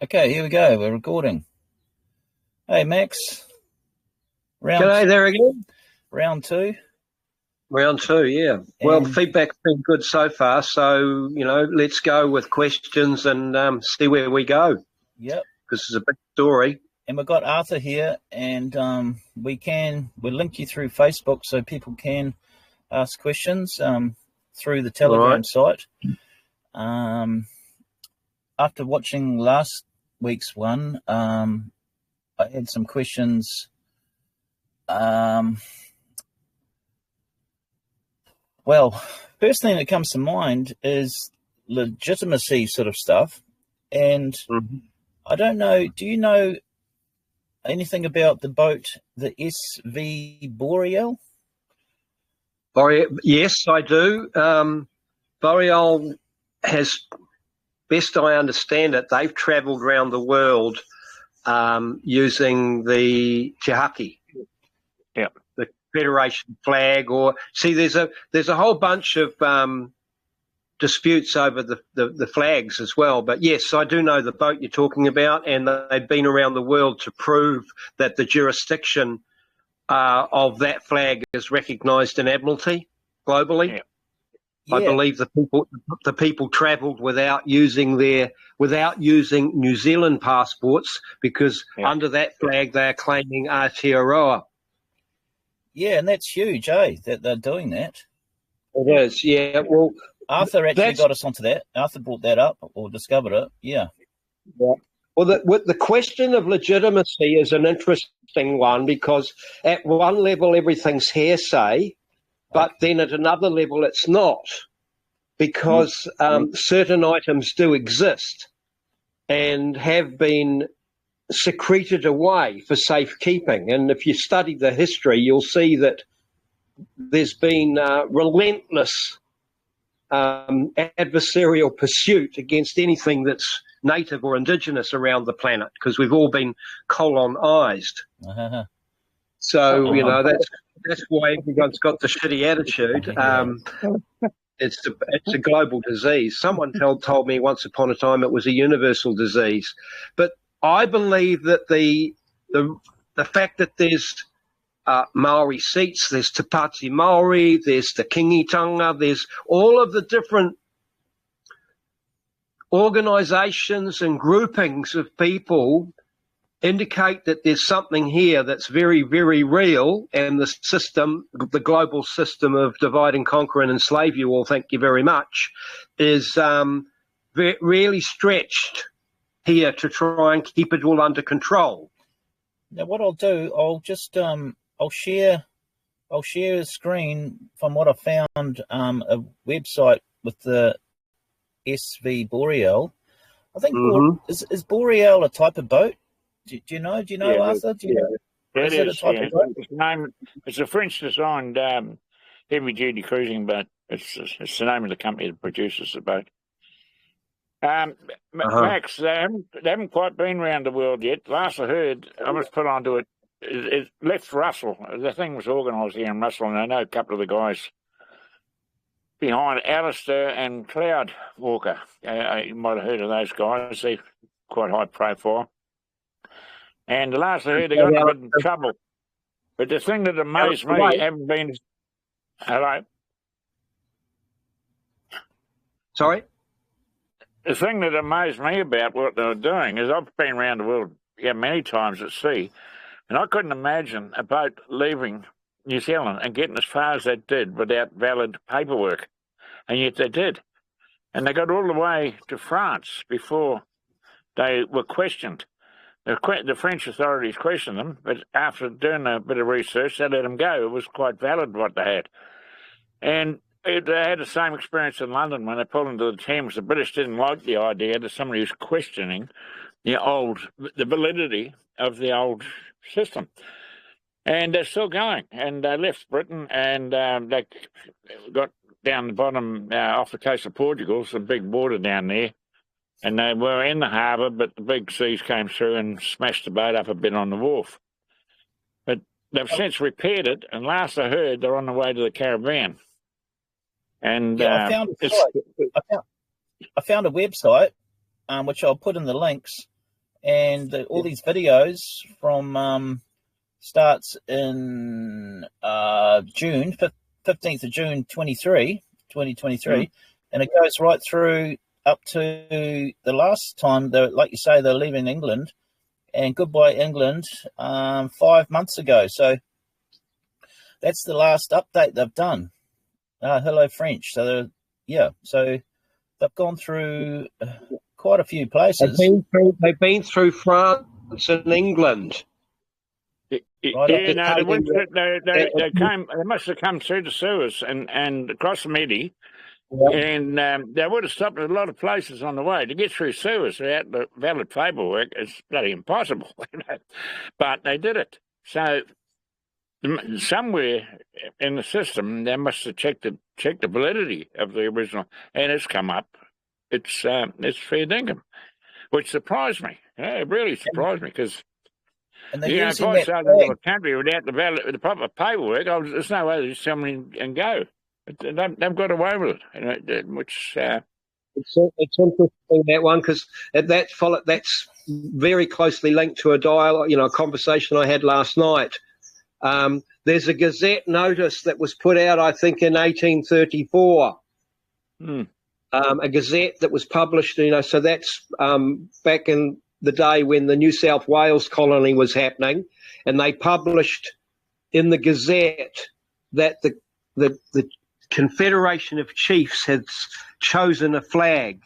Okay, here we go. We're recording. Hey, Max. Round G'day there again. round two. Round two, yeah. Well, the And feedback's been good so far, so, let's go with questions and see where we go, yep. because it's a big story. And we've got Arthur here, and we'll link you through Facebook so people can ask questions through the Telegram Right. site. After watching last week's one, I had some questions. Well, first thing that comes to mind is legitimacy sort of stuff. And I don't know, do you know anything about the boat, the SV Boreal? Yes, I do. Boreal has, best I understand it, they've travelled around the world using the Te Haki. Yeah. The Federation flag, there's a whole bunch of disputes over the flags as well. But yes, I do know the boat you're talking about, and they've been around the world to prove that the jurisdiction of that flag is recognised in Admiralty globally. Yeah. I believe the people travelled without using New Zealand passports because under that flag they are claiming Aotearoa. Yeah, and that's huge, eh, that they're doing that. It is, yeah. Well, Arthur actually got us onto that. Arthur brought that up or discovered it, yeah. Well, the question of legitimacy is an interesting one because at one level everything's hearsay, but then at another level it's not, because certain items do exist and have been secreted away for safekeeping. And if you study the history, you'll see that there's been relentless adversarial pursuit against anything that's native or indigenous around the planet because we've all been colonized. So, that's why everyone's got the shitty attitude. It's a global disease. Someone told me once upon a time it was a universal disease. But I believe that the fact that there's Maori seats, there's Te Pāti Maori, there's the Kingitanga, there's all of the different organisations and groupings of people indicate that there's something here that's very, very real, and the global system of divide and conquer and enslave you all, thank you very much, is really stretched here to try and keep it all under control. Now, what I'll do, I'll just I'll share a screen from what I found, a website with the SV Boreal. I think is Boreal a type of boat? Do you know, Arthur? Do you know? It is. It's a French-designed heavy-duty cruising boat. It's the name of the company that produces the boat. Max, they haven't quite been around the world yet. Last I heard, I was put onto it. It left Russell. The thing was organised here in Russell, and I know a couple of the guys behind Alistair and Cloud Walker. You might have heard of those guys. They're quite high profile. And the last I heard, they got in a bit of trouble. But the thing that amazed me, haven't been... Hello? Sorry? The thing that amazed me about what they were doing is I've been around the world many times at sea, and I couldn't imagine a boat leaving New Zealand and getting as far as they did without valid paperwork. And yet they did. And they got all the way to France before they were questioned. The French authorities questioned them, but after doing a bit of research, they let them go. It was quite valid what they had. And they had the same experience in London when they pulled into the Thames. The British didn't like the idea that somebody was questioning the validity of the old system. And they're still going. And they left Britain, and they got down the bottom off the coast of Portugal, some big border down there. And they were in the harbour, but the big seas came through and smashed the boat up a bit on the wharf. But they've since repaired it, and last I heard, they're on the way to the Caribbean. And I found a website, which I'll put in the links, and all these videos from starts in June 15th of June 2023, and it goes right through up to the last time like you say, they're leaving England, and goodbye England 5 months ago. So that's the last update they've done. Hello French. So so they've gone through quite a few places. They've been through France and England. Right, they must have come through the Suez and across the Medi, and they would have stopped at a lot of places on the way. To get through Suez without the valid paperwork is bloody impossible. But they did it. So somewhere in the system they must have checked the validity of the original, and it's come up. It's fair dinkum, which surprised me. It really surprised me because. If I sailed into a country without the proper paperwork, there's no way to just tell me and go. They've got away with it, which it's interesting, that one, because that's very closely linked to a dialogue, a conversation I had last night. There's a Gazette notice that was put out, I think, in 1834. A Gazette that was published, so that's back in the day when the New South Wales colony was happening, and they published in the Gazette that the Confederation of Chiefs had chosen a flag.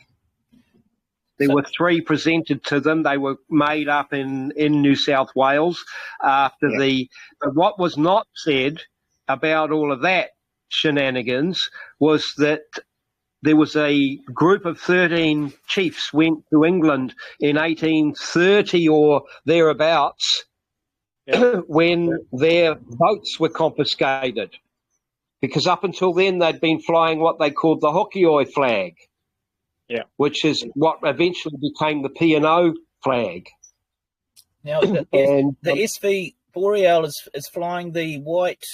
There were 3 presented to them. They were made up in New South Wales after but what was not said about all of that shenanigans was that there was a group of 13 chiefs went to England in 1830 or thereabouts when their boats were confiscated. Because up until then, they'd been flying what they called the Hokioi flag, which is what eventually became the P&O flag. Now, the SV Boreal is flying the white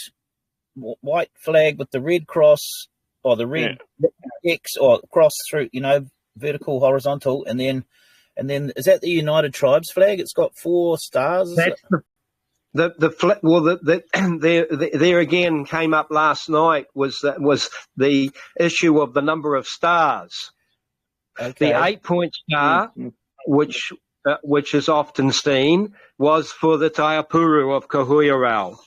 flag with the red cross, or the red X, or cross through, vertical, horizontal, and then is that the United Tribes flag? It's got 4 stars. That's there again came up last night was the issue of the number of stars. Okay. The 8-point star, which is often seen, was for the Taiapuru of Kohuiarau.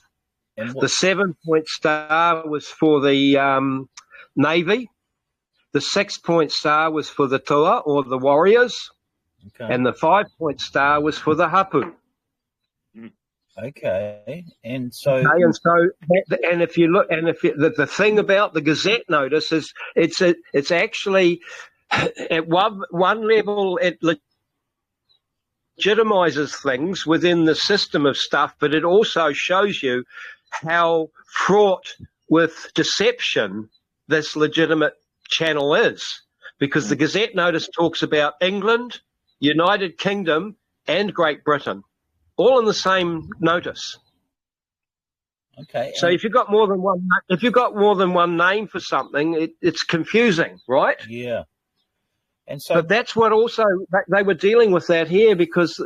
The 7-point star was for the Navy. The 6-point star was for the Tua, or the warriors, and the 5-point star was for the Hapu. Okay, the thing about the Gazette notice is it's actually at one level it legitimizes things within the system of stuff, but it also shows you how fraught with deception this legitimate channel is, because the Gazette notice talks about England, United Kingdom, and Great Britain, all in the same notice. Okay. So if you've got more than one name for something, it's confusing, right? Yeah. And so, but that's what also they were dealing with that here, because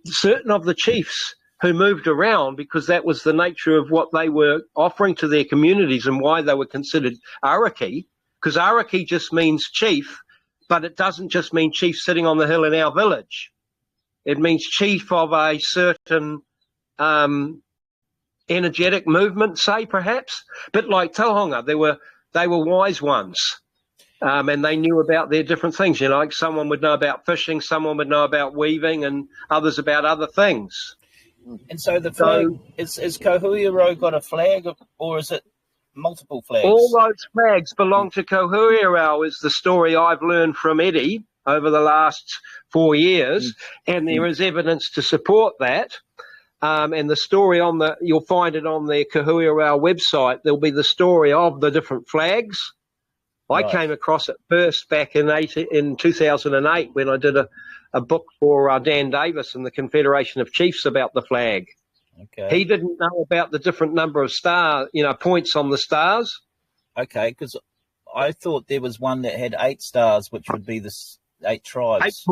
certain of the chiefs who moved around, because that was the nature of what they were offering to their communities and why they were considered ariki, because ariki just means chief, but it doesn't just mean chief sitting on the hill in our village. It means chief of a certain energetic movement, say, perhaps. But like Tauhanga, they were wise ones, and they knew about their different things. Like someone would know about fishing, someone would know about weaving, and others about other things. And so the flag, is Kohuiarau got a flag, or is it multiple flags? All those flags belong to Kohuiarau, is the story I've learned from Eddie over the last 4 years, and there is evidence to support that. And the story you'll find it on the Kohuiarau website. There'll be the story of the different flags. Right. I came across it first back in 2008 when I did a book for Dan Davis and the Confederation of Chiefs about the flag. Okay. He didn't know about the different number of points on the stars. Okay, because I thought there was one that had 8 stars, which would be the 8 tribes.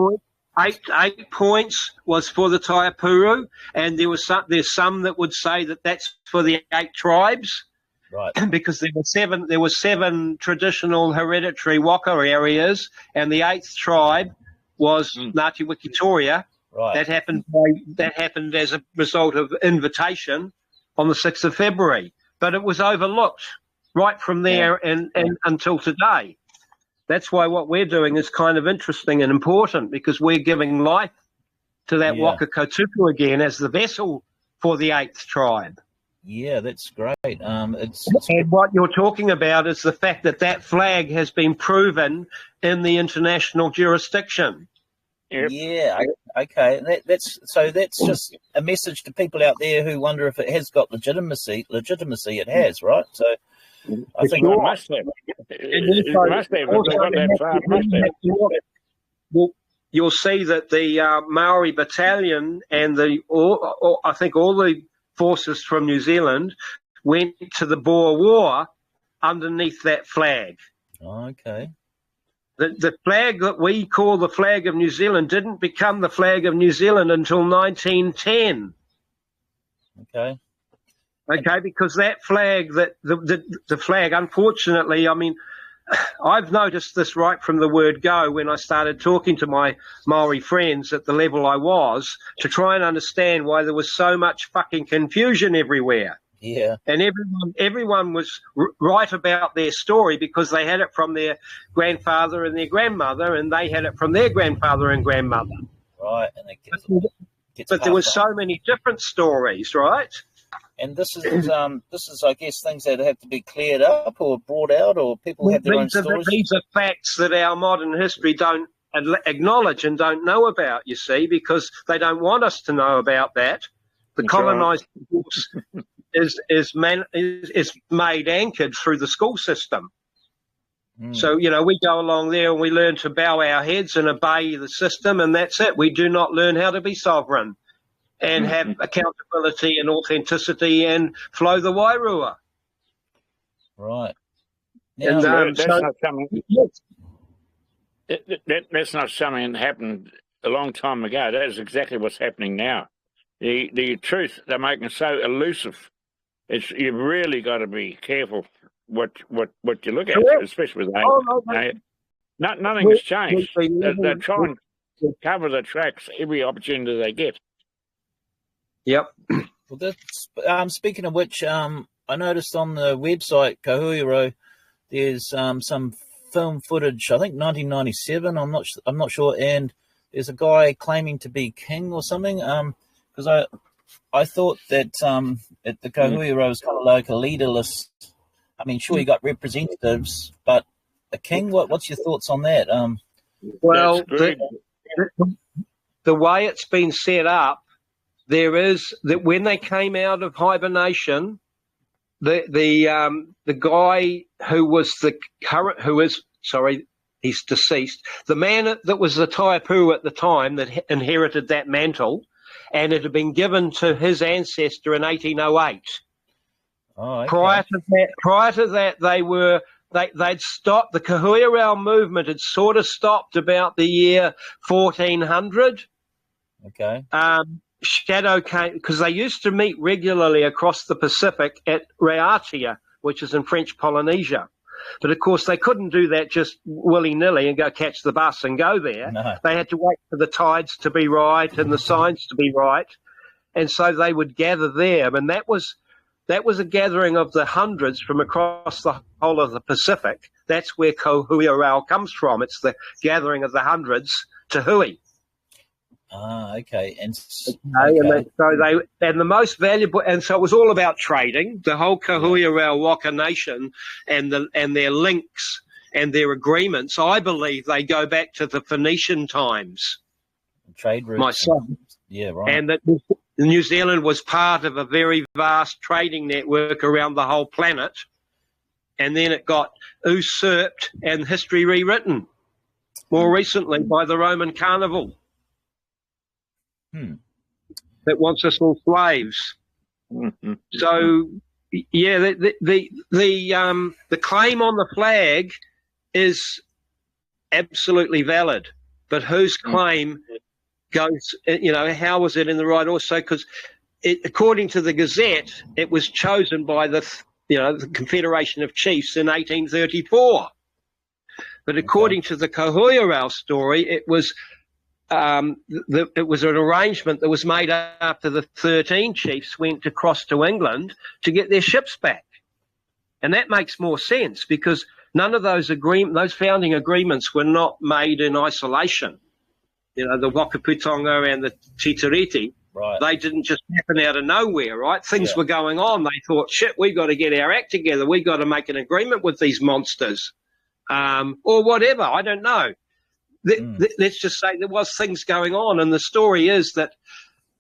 eight points was for the Taiapuru, and there's some that would say that that's for the 8 tribes, Right. because there were seven traditional hereditary waka areas, and the 8th tribe was Ngāti Wikitoria. Right. That happened as a result of invitation on the 6th of February, but it was overlooked right from there and until today. That's why what we're doing is kind of interesting and important, because we're giving life to that Waka Kotuku again as the vessel for the 8th tribe. Yeah, that's great. And what you're talking about is the fact that that flag has been proven in the international jurisdiction. Yep. Yeah, okay. That's just a message to people out there who wonder if it has got legitimacy. Legitimacy it has, right? So I think it must have. It must have. Well, you'll see that the Maori battalion and I think all the forces from New Zealand went to the Boer War underneath that flag. Okay. The flag that we call the flag of New Zealand didn't become the flag of New Zealand until 1910. Okay. Okay, because that flag, the flag, unfortunately, I mean, I've noticed this right from the word go when I started talking to my Maori friends at the level I was, to try and understand why there was so much fucking confusion everywhere. Yeah. And everyone was right about their story because they had it from their grandfather and their grandmother, and they had it from their grandfather and grandmother. Right, and it gets but there was so many different stories, right? And this is, I guess, things that have to be cleared up or brought out, or people have their own stories. These are facts that our modern history don't acknowledge and don't know about, you see, because they don't want us to know about that. The colonised force is made anchored through the school system. So, we go along there and we learn to bow our heads and obey the system, and that's it. We do not learn how to be sovereign and have accountability and authenticity and flow the wairua. Right. Now, that's not something that happened a long time ago. That is exactly what's happening now. The truth they're making so elusive. You've really got to be careful what you look at, especially with AI. Nothing's changed. They're trying to cover the tracks every opportunity they get. Yep. Well, that's, speaking of which, I noticed on the website Kohuiarau, there's some film footage. I think 1997. I'm not sure. And there's a guy claiming to be king or something. Because I thought that the Kohuiarau was kind of like a leaderless. I mean, sure, you got representatives, but a king. What's your thoughts on that? Well, the way it's been set up. There is that when they came out of hibernation, the guy who was he's deceased. The man that was the Taiapuru at the time that inherited that mantle, and it had been given to his ancestor in 1808. Oh, okay. Prior to that, they'd stopped. The Kohuiarau movement had sort of stopped about the year 1400. Okay. Shadow came because they used to meet regularly across the Pacific at Raiatea, which is in French Polynesia. But of course, they couldn't do that just willy-nilly and go catch the bus and go there. No. They had to wait for the tides to be right and the signs to be right, and so they would gather there. And that was a gathering of the hundreds from across the whole of the Pacific. That's where kohuiarau comes from. It's the gathering of the hundreds to hui. Ah, okay. And the most valuable, and so it was all about trading. The whole Kohuiarau Waka Nation and their links and their agreements, I believe they go back to the Phoenician times. Trade routes. Myself. Yeah, right. And that New Zealand was part of a very vast trading network around the whole planet. And then it got usurped and history rewritten more recently by the Roman Carnival. That wants us all slaves. So, yeah, the claim on the flag is absolutely valid, but whose claim goes, how was it in the right order? So, because according to the Gazette, it was chosen by the Confederation of Chiefs in 1834. But according to the kohuiarau story, it was it was an arrangement that was made after the 13 chiefs went across to England to get their ships back. And that makes more sense because none of those founding agreements were not made in isolation. The Wakaputonga and the Titiriti, right. They didn't just happen out of nowhere, right? Things were going on. They thought, shit, we got to get our act together. We got to make an agreement with these monsters, or whatever. I don't know. Let's just say there was things going on, and the story is that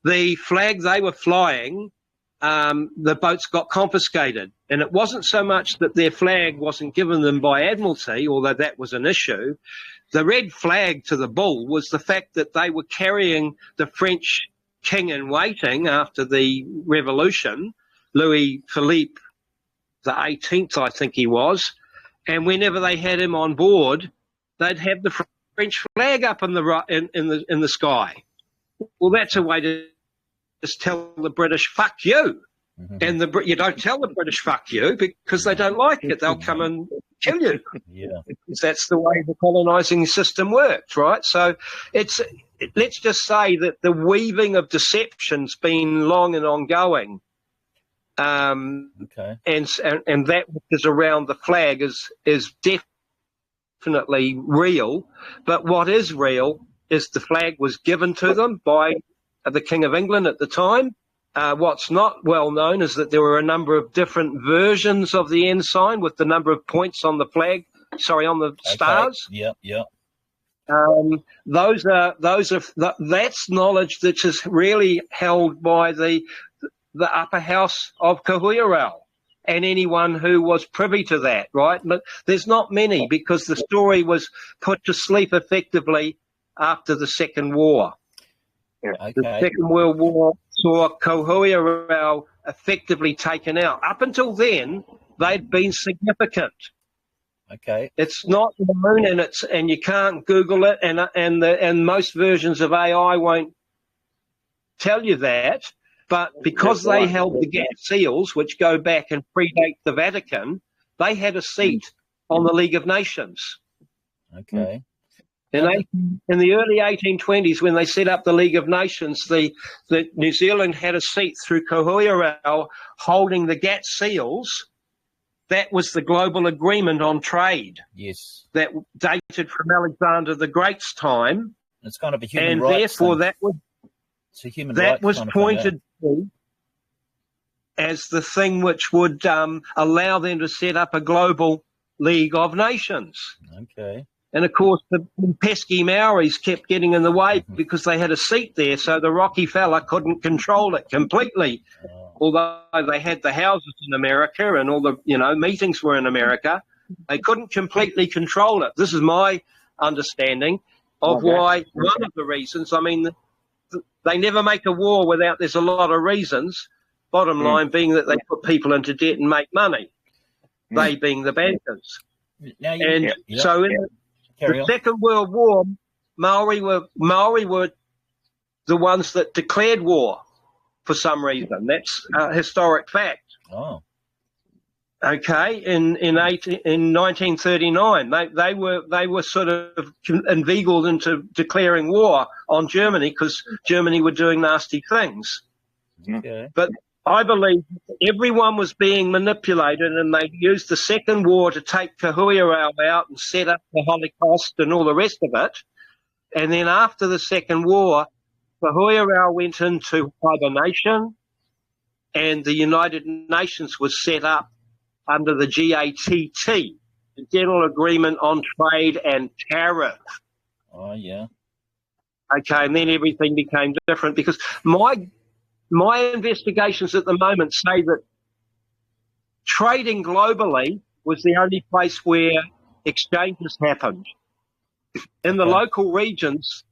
the flag they were flying, the boats got confiscated, and it wasn't so much that their flag wasn't given them by Admiralty, although that was an issue. The red flag to the bull was the fact that they were carrying the French king in waiting after the revolution, Louis Philippe the 18th, I think he was, and whenever they had him on board, they'd have the French flag up in the sky. Well, that's a way to just tell the British, fuck you. Mm-hmm. And you don't tell the British fuck you because they don't like it. They'll come and kill you. Yeah. Because that's the way the colonising system works, right? So let's just say that the weaving of deception's been long and ongoing. Okay. And that which is around the flag is definitely real. But what is real is the flag was given to them by the King of England at the time. What's not well known is that there were a number of different versions of the ensign with the number of points on the flag. Sorry, on the stars. Yeah. That's knowledge that is really held by the upper house of kohuiarau and anyone who was privy to that, right? But there's not many because the story was put to sleep effectively after the Second War. Okay. The Second World War saw kohuiarau effectively taken out. Up until then, they'd been significant. Okay. It's not known, and you can't Google it, and most versions of AI won't tell you that. But because they held the Gat seals, which go back and predate the Vatican, they had a seat on the League of Nations. Okay. In the early 1820s, when they set up the League of Nations, the New Zealand had a seat through kohuiarau holding the Gat seals. That was the global agreement on trade. Yes. That dated from Alexander the Great's time. It's kind of a human rights and therefore thing. It's a human rights was kind of pointed to as the thing which would allow them to set up a global League of Nations. Okay. And, of course, the pesky Maoris kept getting in the way because they had a seat there, so the rocky fella couldn't control it completely. Although they had the houses in America and all the, meetings were in America, they couldn't completely control it. This is my understanding of why one of the reasons, they never make a war without there's a lot of reasons, bottom line being that they put people into debt and make money, they being the bankers. So in the Second World War, Maori were the ones that declared war for some reason. That's a historic fact. Oh. Okay, in 1939, they were sort of inveigled into declaring war on Germany because Germany were doing nasty things. Okay. But I believe everyone was being manipulated, and they used the Second War to take kohuiarau out and set up the Holocaust and all the rest of it. And then after the Second War, kohuiarau went into hibernation, and the United Nations was set up under the GATT, the General Agreement on Trade and Tariff. Oh, yeah. Okay, and then everything became different because my investigations at the moment say that trading globally was the only place where exchanges happened. In the local regions,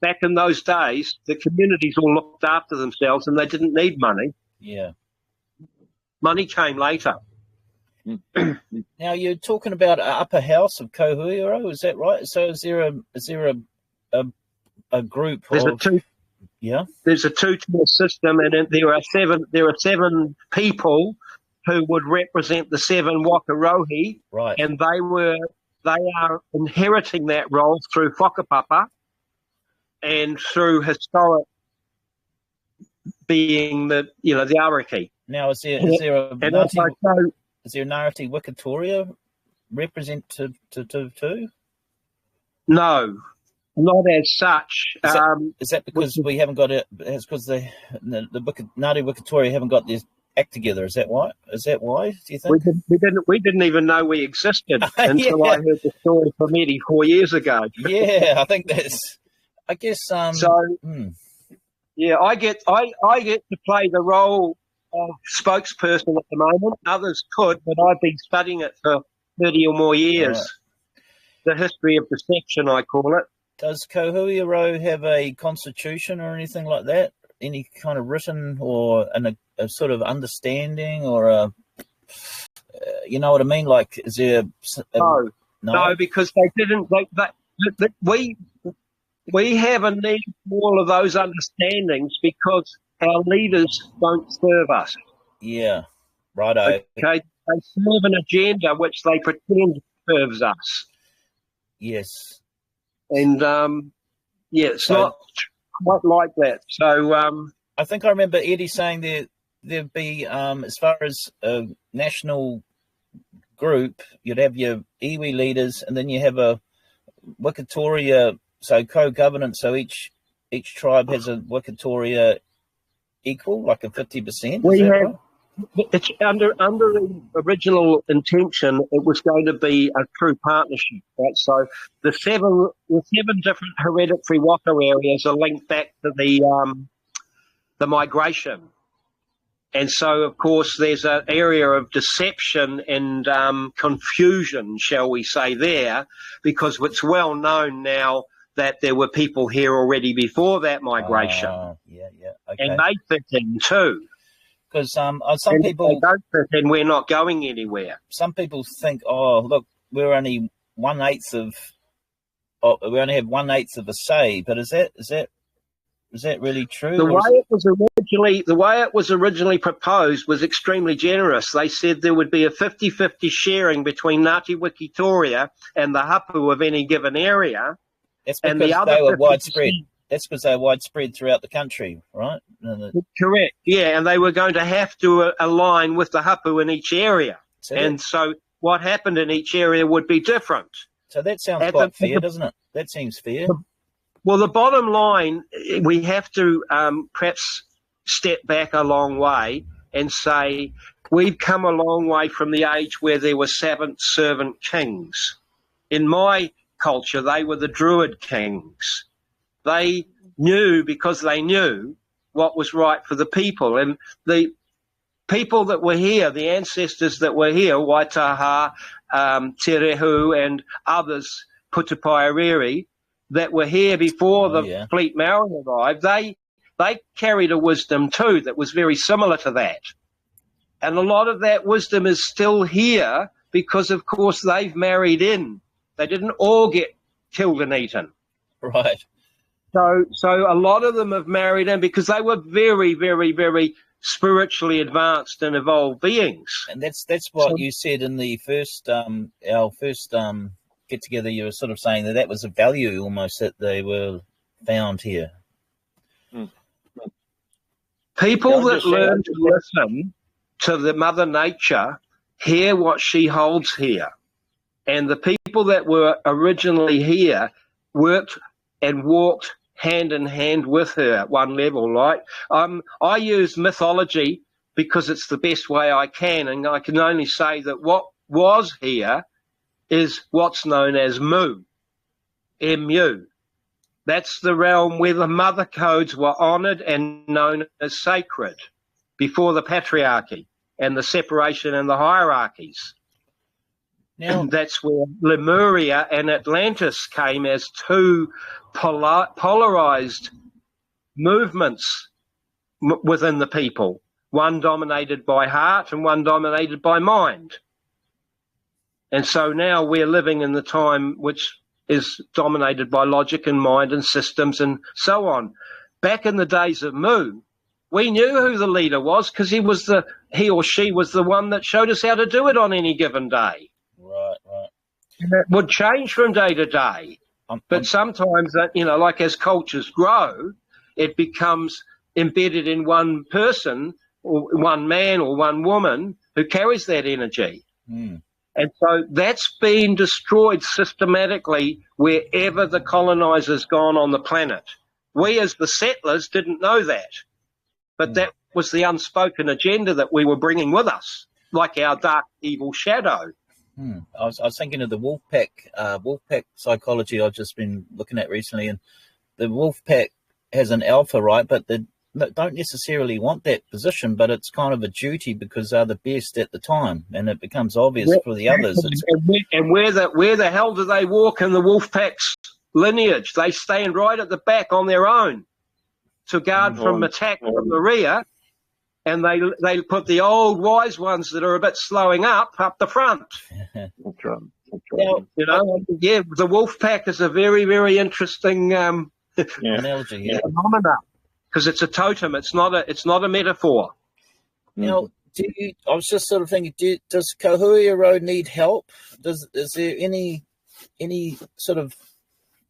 back in those days, the communities all looked after themselves and they didn't need money. Yeah. Money came later. Now you're talking about upper house of kohuiarau, is that right? So is there a a group There's of there's a two-tier system, and there are seven people who would represent the seven Wakarohi, right. and they are inheriting that role through whakapapa and through historic being the ariki. Now, is there a Ngāti Wikitoria representative too? No, not as such. Is that because we haven't got it? It's because the Ngāti Wikitoria haven't got their act together. Is that why? Do you think? We didn't even know we existed until I heard the story from Eddie 4 years ago. Yeah, I think that's. I guess. Yeah, I get to play the role of spokesperson at the moment. Others could, but I've been studying it for 30 or more years. Right. The history of deception, I call it. Does kohuiarau have a constitution or anything like that? Any kind of written or a sort of understanding or a, you know what I mean? Like, is there? No, because they didn't. We have a need for all of those understandings because our leaders don't serve us. Yeah, righto. Okay, they serve an agenda which they pretend serves us. Yes. And, it's not quite like that. So I think I remember Eddie saying there'd be, as far as a national group, you'd have your iwi leaders and then you have a Wikitoria, so co-governance, so each tribe has a Wikitoria equal, like a 50%. We have, it's under the original intention, it was going to be a true partnership, right? So the seven different hereditary waka areas are linked back to the migration. And so, of course, there's an area of deception and confusion, shall we say, there, because it's well known now that there were people here already before that migration. Okay. And they fit in too. Because some people they don't fit in, we're not going anywhere. Some people think, oh, look, we're only we only have 1/8 of a say. But is that really true? The way it was originally proposed was extremely generous. They said there would be a 50-50 sharing between Ngāti Wikitoria and the hapu of any given area. That's because they were widespread. That's because they're widespread throughout the country, right? Correct. Yeah, and they were going to have to align with the hapu in each area. So what happened in each area would be different. So that sounds quite fair, doesn't it? That seems fair. Well, the bottom line, we have to perhaps step back a long way and say we've come a long way from the age where there were 7 servant kings. In my culture, they were the Druid kings. They knew because they knew what was right for the people. And the people that were here, the ancestors that were here, Waitaha, Te Rehu and others, Putapairiri, that were here before the fleet Maori arrived, they carried a wisdom too that was very similar to that. And a lot of that wisdom is still here because, of course, they've married in. They didn't all get killed and eaten. Right. So a lot of them have married in because they were very, very, very spiritually advanced and evolved beings. And that's what you said in the first our first get together. You were sort of saying that was a value almost that they were found here. People that learn to listen to the Mother Nature hear what she holds here. And the people that were originally here worked and walked hand in hand with her at one level, right? I use mythology because it's the best way I can, and I can only say that what was here is what's known as Mu, M-U. That's the realm where the mother codes were honoured and known as sacred before the patriarchy and the separation and the hierarchies. Now, that's where Lemuria and Atlantis came as two polarized movements within the people, one dominated by heart and one dominated by mind. And so now we're living in the time which is dominated by logic and mind and systems and so on. Back in the days of Mu, we knew who the leader was because he or she was the one that showed us how to do it on any given day. Right. And that would change from day to day. But sometimes, like as cultures grow, it becomes embedded in one person or one man or one woman who carries that energy. Mm. And so that's been destroyed systematically wherever the colonizer's gone on the planet. We as the settlers didn't know that, but that was the unspoken agenda that we were bringing with us, like our dark, evil shadow. I was thinking of the wolf pack psychology I've just been looking at recently, and the wolf pack has an alpha, right? But they don't necessarily want that position, but it's kind of a duty because they're the best at the time, and it becomes obvious for the others. And where the hell do they walk in the wolf pack's lineage? They stand right at the back on their own to guard from attack from the rear, and they put the old wise ones that are a bit slowing up the front. That's right. Now, the wolf pack is a very, very interesting analogy. Yeah. Phenomena, because it's a totem. It's not a metaphor. Now, I was just sort of thinking, does kohuiarau need help? Is there any sort of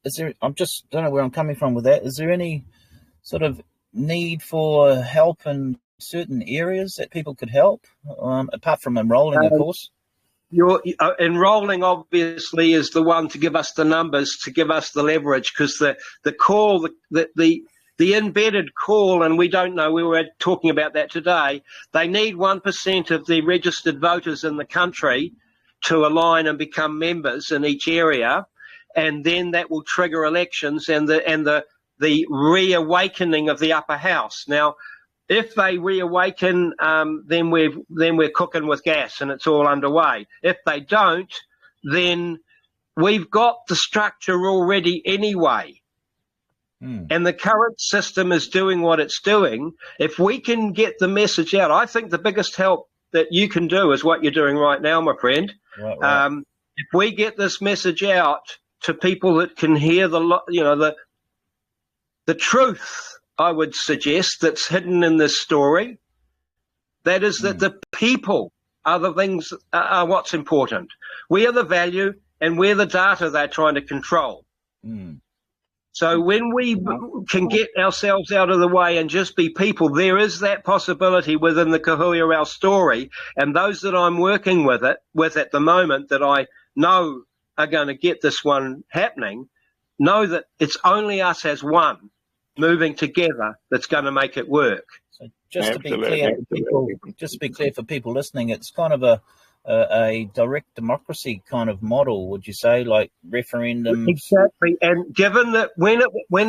I just don't know where I'm coming from with that. Is there any sort of need for help in certain areas that people could help, apart from enrolling, of course? Enrolling obviously is the one to give us the numbers, to give us the leverage, because the call, the embedded call, and we don't know, we were talking about that today, they need 1% of the registered voters in the country to align and become members in each area, and then that will trigger elections and the reawakening of the upper house. Now, if they reawaken, then we're cooking with gas and it's all underway. If they don't, then we've got the structure already anyway. And the current system is doing what it's doing. If we can get the message out, I think the biggest help that you can do is what you're doing right now, my friend. Right. If we get this message out to people that can hear the truth, I would suggest, that's hidden in this story, that is that the people are the things, are what's important. We are the value and we're the data they're trying to control. So when we can get ourselves out of the way and just be people, there is that possibility within the kohuiarau story, and those that I'm working with at the moment that I know are going to get this one happening, know that it's only us as one moving together that's going to make it work. So just to be clear for people listening, it's kind of a direct democracy kind of model, would you say, like referendums? Exactly. And given that when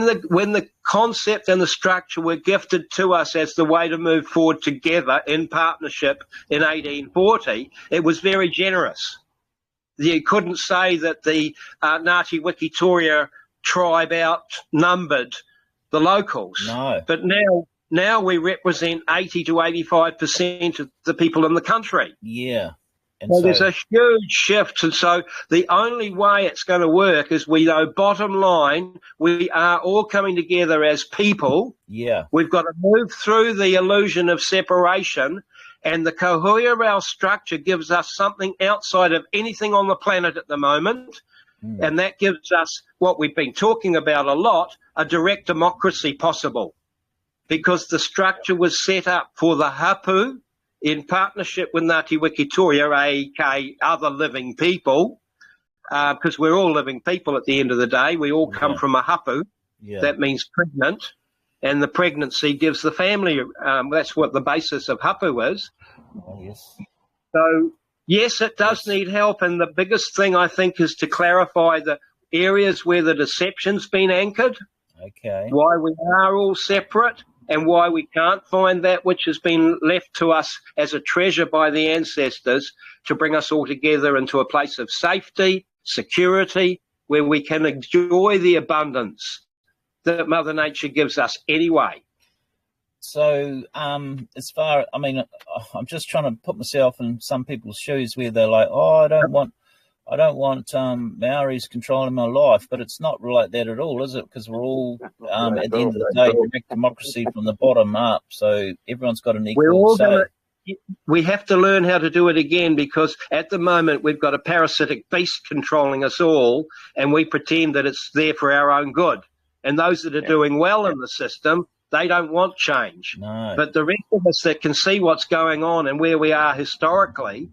the concept and the structure were gifted to us as the way to move forward together in partnership in 1840, it was very generous. You couldn't say that the Ngāti Wikitoria tribe outnumbered the locals. No. But now we represent 80 to 85% of the people in the country. Yeah. So there's a huge shift, and so the only way it's going to work is we know, bottom line, we are all coming together as people. Yeah. We've got to move through the illusion of separation, and the kohuiarau structure gives us something outside of anything on the planet at the moment, and that gives us what we've been talking about a lot, a direct democracy possible, because the structure was set up for the hapu, in partnership with Ngāti Wikitoria, aka other living people, because we're all living people at the end of the day. We all come from a hapu. Yeah. That means pregnant, and the pregnancy gives the family. That's what the basis of hapu is. Oh, yes. So, yes, it does need help, and the biggest thing, I think, is to clarify the areas where the deception's been anchored, why we are all separate, and why we can't find that which has been left to us as a treasure by the ancestors to bring us all together into a place of safety, security, where we can enjoy the abundance that Mother Nature gives us anyway. So I'm just trying to put myself in some people's shoes where they're like, oh, I don't want I don't want Maoris controlling my life, but it's not like that at all, is it? Because we're all, at the end of the day, direct democracy from the bottom up, so everyone's got an We're equal all say. we have to learn how to do it again, because at the moment we've got a parasitic beast controlling us all, and we pretend that it's there for our own good. And those that are doing well in the system, they don't want change. No. But the rest of us that can see what's going on and where we are historically,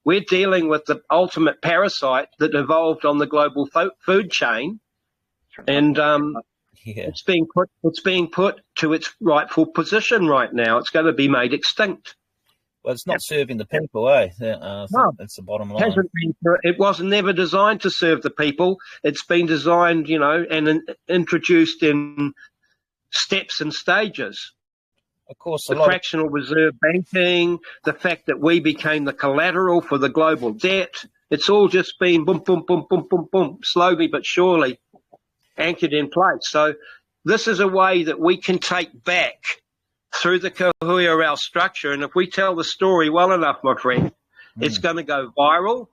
we're dealing with the ultimate parasite that evolved on the global food chain, and it's being put to its rightful position right now. It's going to be made extinct. Well, it's not serving the people, eh? No, that's the bottom line. It was never designed to serve the people. It's been designed, and introduced in steps and stages. Of course, the fractional reserve banking, the fact that we became the collateral for the global debt, it's all just been boom, boom, boom, boom, boom, boom, slowly but surely anchored in place. So this is a way that we can take back through the kohuiarau structure. And if we tell the story well enough, my friend, it's going to go viral.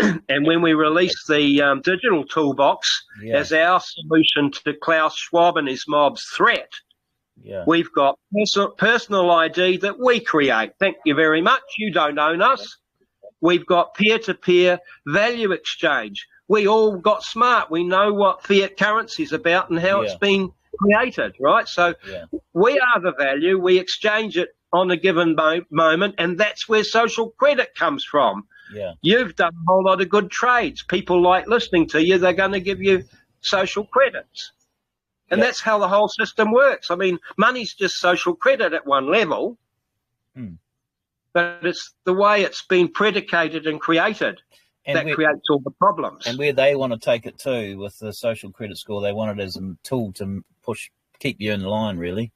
And when we release the digital toolbox as our solution to Klaus Schwab and his mob's threat, we've got personal ID that we create. Thank you very much. You don't own us. We've got peer-to-peer value exchange. We all got smart. We know what fiat currency is about and how it's been created, right? So we are the value. We exchange it on a given moment, and that's where social credit comes from. You've done a whole lot of good trades. People like listening to you. They're going to give you social credits. And that's how the whole system works. I mean, money's just social credit at one level, but it's the way it's been predicated and created that creates all the problems. And where they want to take it to with the social credit score, they want it as a tool to keep you in line, really.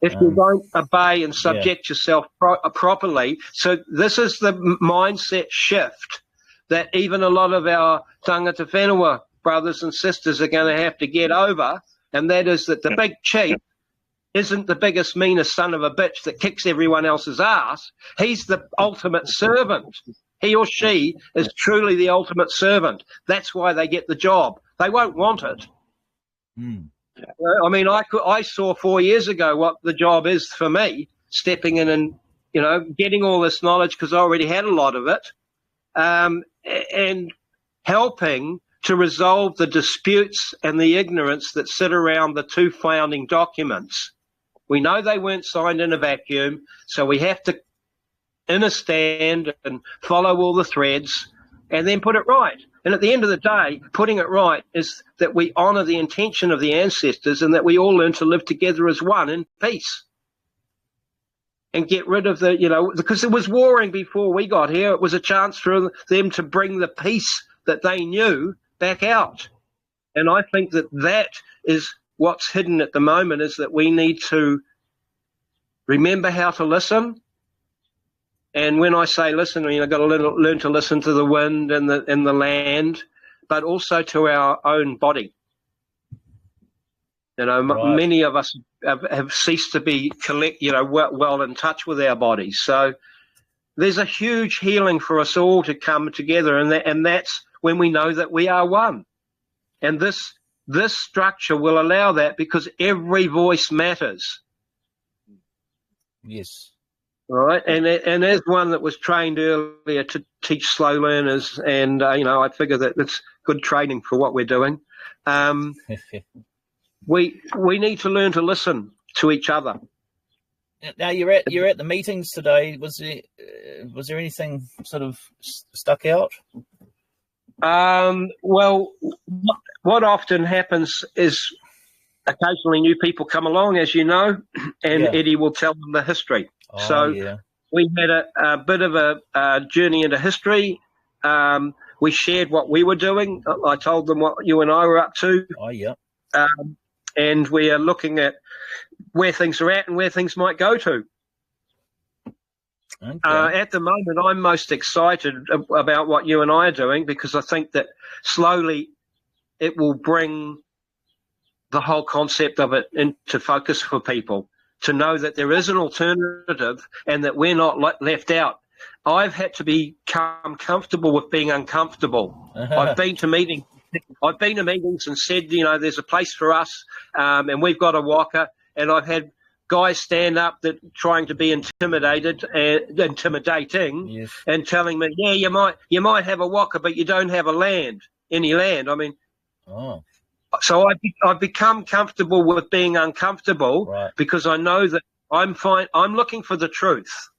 If you don't obey and subject yourself properly. So this is the mindset shift that even a lot of our tangata whenua brothers and sisters are going to have to get over, and that is that the big chief isn't the biggest, meanest son of a bitch that kicks everyone else's ass. He's the ultimate servant. He or she is truly the ultimate servant. That's why they get the job. They won't want it. I mean, I saw 4 years ago what the job is for me, stepping in and, getting all this knowledge because I already had a lot of it, and helping to resolve the disputes and the ignorance that sit around the two founding documents. We know they weren't signed in a vacuum, so we have to understand and follow all the threads and then put it right. And at the end of the day, putting it right is that we honour the intention of the ancestors and that we all learn to live together as one in peace. And get rid of because it was warring before we got here. It was a chance for them to bring the peace that they knew back out. And I think that is what's hidden at the moment, is that we need to remember how to listen. And when I say listen, I've got to learn to listen to the wind and the land, but also to our own body. Many of us have ceased to be well in touch with our bodies. So there's a huge healing for us all to come together, and that's when we know that we are one. And this structure will allow that, because every voice matters. Yes. Right, and as one that was trained earlier to teach slow learners, and I figure that it's good training for what we're doing. We need to learn to listen to each other. Now you're at the meetings today. Was there anything sort of stuck out? Well, what often happens is occasionally new people come along, as you know, and Eddie will tell them the history. We had a bit of a journey into history. We shared what we were doing. I told them what you and I were up to. And we are looking at where things are at and where things might go to. At the moment, I'm most excited about what you and I are doing, because I think that slowly it will bring the whole concept of it into focus for people, to know that there is an alternative and that we're not left out. I've had to become comfortable with being uncomfortable. I've been to meetings and said, there's a place for us, and we've got a walker, and I've had guys stand up that trying to be intimidating, Yes. and telling me, yeah, you might have a walker, but you don't have any land. I mean, so I've become comfortable with being uncomfortable, right, because I know that I'm looking for the truth,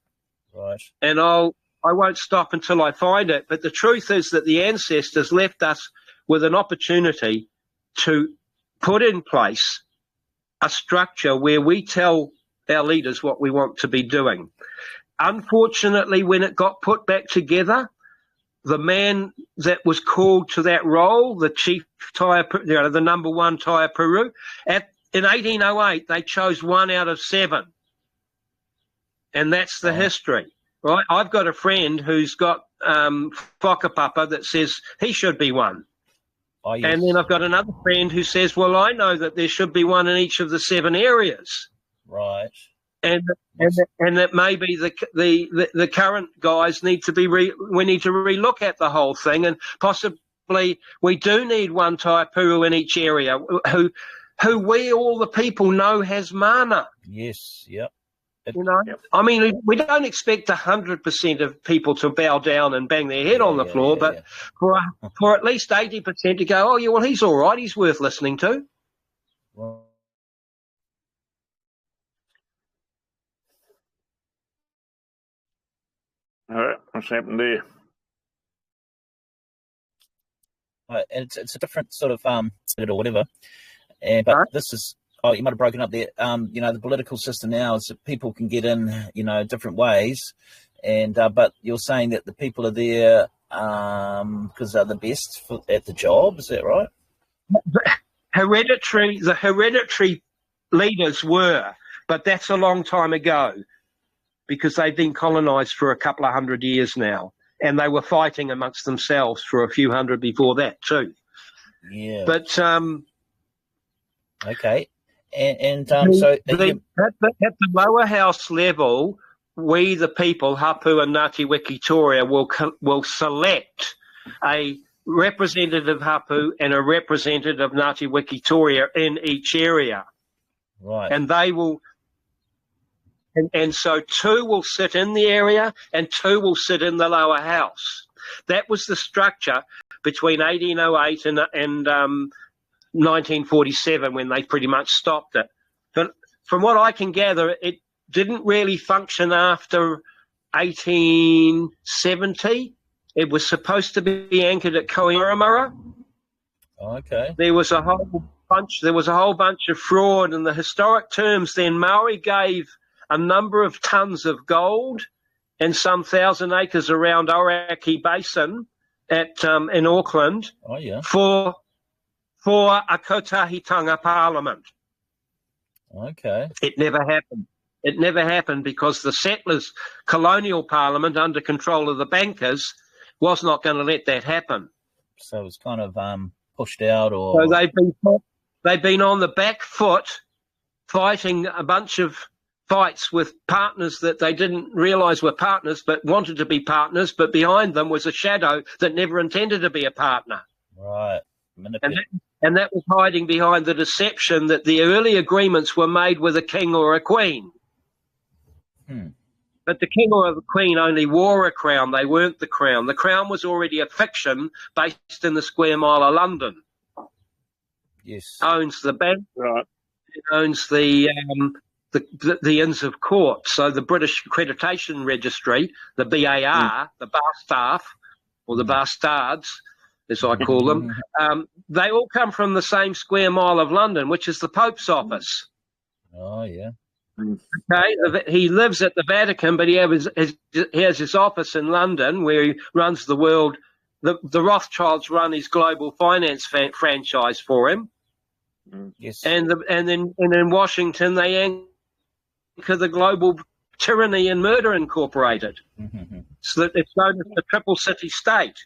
right, and I won't stop until I find it. But the truth is that the ancestors left us with an opportunity to put in place a structure where we tell our leaders what we want to be doing. Unfortunately, when it got put back together, the man that was called to that role, the chief the number one Taiapuru, in 1808, they chose 1 out of 7. And that's the history, right? I've got a friend who's got whakapapa that says he should be 1. Oh, yes. And then I've got another friend who says, well, I know that there should be 1 in each of the 7 areas. Right. And that maybe the current guys need to we need to relook at the whole thing, and possibly we do need 1 Taipuru in each area who we, all the people, know has mana. Yes, yep. Yep. I mean, we don't expect 100% of people to bow down and bang their head on the floor, but for at least 80% to go, oh, yeah, well, he's all right, he's worth listening to. Well, All right, what's happened there? it's a different sort of or whatever, but this is you might have broken up there. The political system now is that people can get in, different ways, and but you're saying that the people are there because they're the best at the job. Is that right? The hereditary leaders were, but that's a long time ago, because they've been colonised for a couple of 100 years now, and they were fighting amongst themselves for a few hundred before that too. Yeah. But okay, and so at the lower house level, we the people, Hapu and Ngāti Wikitoria, will select a representative Hapu and a representative Ngāti Wikitoria in each area, right, and they will. And so 2 will sit in the area and 2 will sit in the lower house. That was the structure between 1808 and 1947, when they pretty much stopped it. But from what I can gather, it didn't really function after 1870. It was supposed to be anchored at kohuiarau. okay. There was a whole bunch of fraud in the historic terms. Then Maori gave a number of tons of gold and some 1,000 acres around Oraki Basin in Auckland for a kotahitanga parliament. Okay. It never happened. It never happened because the settlers' colonial parliament, under control of the bankers, was not going to let that happen. So it was kind of pushed out, or so they've been on the back foot, fighting a bunch of fights with partners that they didn't realise were partners but wanted to be partners, but behind them was a shadow that never intended to be a partner. Right. And that was hiding behind the deception that the early agreements were made with a king or a queen. But the king or the queen only wore a crown. They weren't the crown. The crown was already a fiction based in the square mile of London. Yes. Owns the bank. Right. It owns the Inns of Court. So the British Accreditation Registry, the BAR, the bar staff, or the bastards, as I call them, they all come from the same square mile of London, which is the Pope's office. Oh, yeah. Okay, he lives at the Vatican, but he has his office in London, where he runs the world. The Rothschilds run his global finance franchise for him. Yes. And then in Washington, they anchor the Global Tyranny and Murder Incorporated. So that it's known as the Triple City State.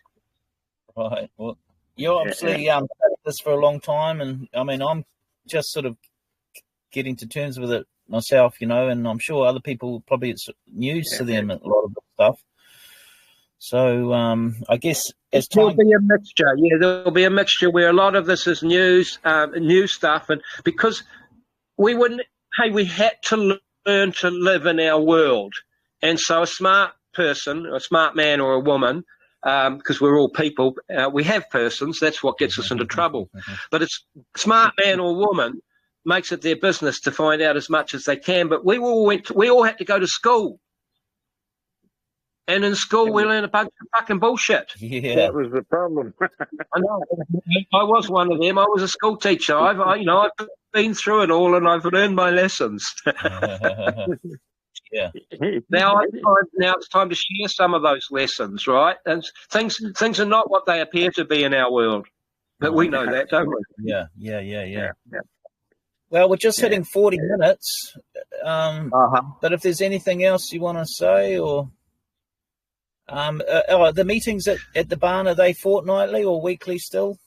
Right. Well, you're obviously had this for a long time, and I mean, I'm just sort of getting to terms with it myself, and I'm sure other people, probably it's news to them, a lot of the stuff. So I guess as There'll time, be a mixture. Yeah, there'll be a mixture where a lot of this is news, new stuff, and because we wouldn't, hey, we had to learn to live in our world, and so a smart person, a smart man or a woman, because we're all people, we have persons. That's what gets us into trouble. But it's smart man or woman makes it their business to find out as much as they can. But we all had to go to school. And in school, we learned a bunch of fucking bullshit. yeah, That was the problem. I know. I was one of them. I was a school teacher. I've been through it all, and I've learned my lessons. yeah, Now it's time to share some of those lessons, right? And things are not what they appear to be in our world, but we know that, don't we? yeah. Well, we're just hitting 40 minutes. But if there's anything else you want to say, or the meetings at the barn, are they fortnightly or weekly still?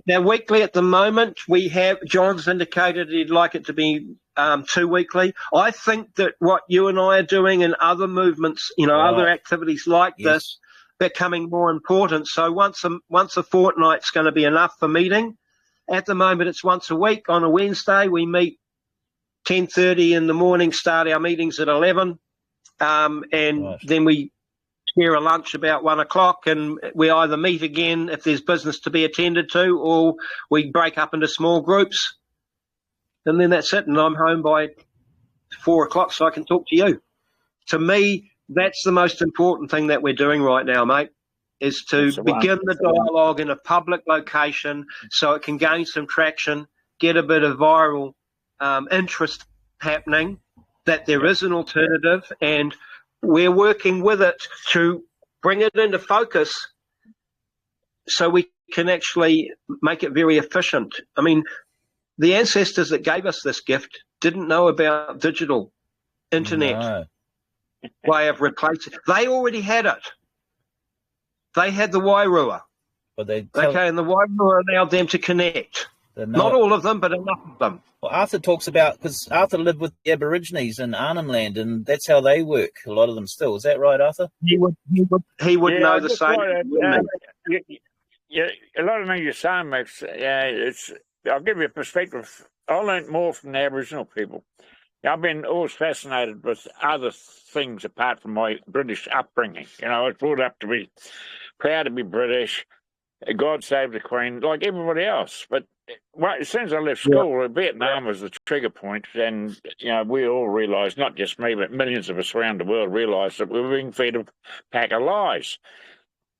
They're weekly at the moment. We have John's indicated he'd like it to be 2 weekly. I think that what you and I are doing and other movements, other activities like this, becoming more important. So once a fortnight's going to be enough for meeting. At the moment, it's once a week on a Wednesday. We meet 10:30 in the morning, start our meetings at 11, and then we share a lunch about 1 o'clock, and we either meet again if there's business to be attended to, or we break up into small groups, and then that's it. And I'm home by 4 o'clock, so I can talk to you. To me, that's the most important thing that we're doing right now, mate, is to begin the dialogue in a public location so it can gain some traction, get a bit of viral interest happening, that there is an alternative, and we're working with it to bring it into focus so we can actually make it very efficient. I mean, the ancestors that gave us this gift didn't know about digital internet way of replacing. They already had it. They had the Wairua. And the Wairua allowed them to connect. Not all of them, but enough of them. Well, Arthur talks about, because Arthur lived with the Aborigines in Arnhem Land, and that's how they work, a lot of them still. Is that right, Arthur? He would know the same. A lot of things you're saying, Max, I'll give you a perspective. I learned more from the Aboriginal people. I've been always fascinated with other things apart from my British upbringing. I was brought up to be proud to be British. God save the Queen, like everybody else. But as soon as I left school, Vietnam was the trigger point, and we all realised, not just me, but millions of us around the world realised that we were being fed a pack of lies.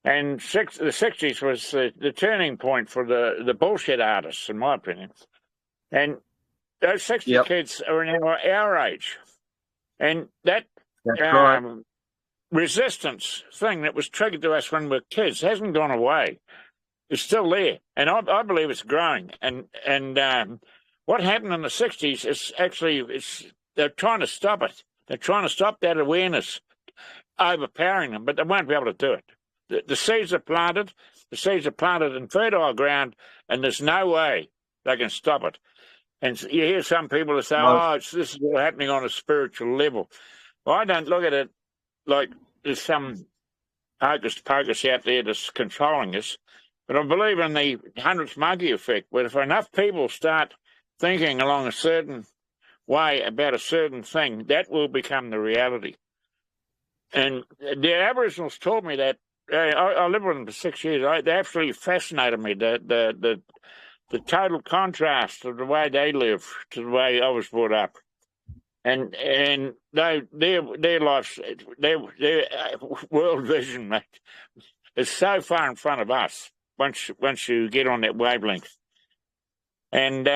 And the 60s was the turning point for the bullshit artists, in my opinion. And those 60 kids are in our age. And that resistance thing that was triggered to us when we were kids hasn't gone away. It's still there. And I believe it's growing. And what happened in the 60s is actually, they're trying to stop it. They're trying to stop that awareness overpowering them, but they won't be able to do it. The seeds are planted. The seeds are planted in fertile ground, and there's no way they can stop it. And you hear some people that say, this is all happening on a spiritual level. Well, I don't look at it like there's some hocus pocus out there that's controlling us, but I believe in the 100th monkey effect, where if enough people start thinking along a certain way about a certain thing, that will become the reality. And the Aboriginals taught me that. I lived with them for 6 years. They absolutely fascinated me, the total contrast of the way they live to the way I was brought up. And their lives, their world vision, mate, is so far in front of us once you get on that wavelength. And